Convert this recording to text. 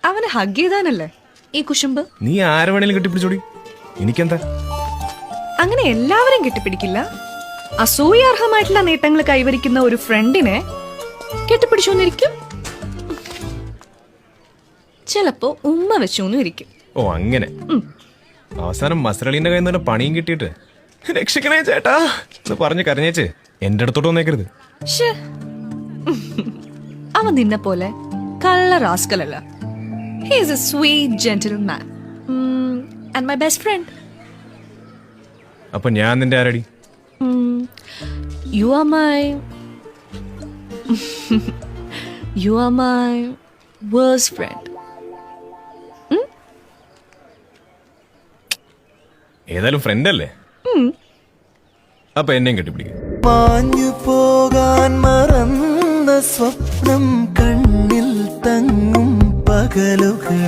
അവനെ ഹഗ് ചെയ്താനല്ലേ ഈ കുശുമ്പ്. നീ ആരെ വേണേലും കെട്ടിപ്പിടിച്ചോടി, എനിക്കെന്താ? അങ്ങനെ എല്ലാവരും കെട്ടിപ്പിടിക്കില്ല. അസൂയാർഹമായിട്ടുള്ള നേട്ടങ്ങൾ കൈവരിക്കുന്ന ഒരു ഫ്രണ്ടിനെ കെട്ടിപ്പിടിച്ചോന്നിരിക്കും. ചിലപ്പോ ഉമ്മ വെച്ചോന്നും ഇരിക്കും. ഓ അങ്ങനെ. അവസാനം മസറളിന്റെ കയ്യിൽ നിന്ന് പണിയും കിട്ടിയിട്ട് രക്ഷിക്കണേ ചേട്ടാ എന്ന് പറഞ്ഞ് കരഞ്ഞേച്ച് എന്റെ അടുത്തോട്ട് വന്നേക്കരുത്. അവൻ നിന്നെ പോലെ കള്ള റാസ്കലല്ല. He is a sweet gentleman and my best friend. അപ്പൊ ഞാൻ നിന്റെ ആരടി? You are my worst friend. ഏതായാലും ഫ്രണ്ട് അല്ലേ? അപ്പൊ എന്നെയും കെട്ടിപ്പിടിക്കും. മാഞ്ഞു പോകാൻ മറന്ന സ്വപ്നം കണ്ണിൽ തങ്ങും പകലുകൾ.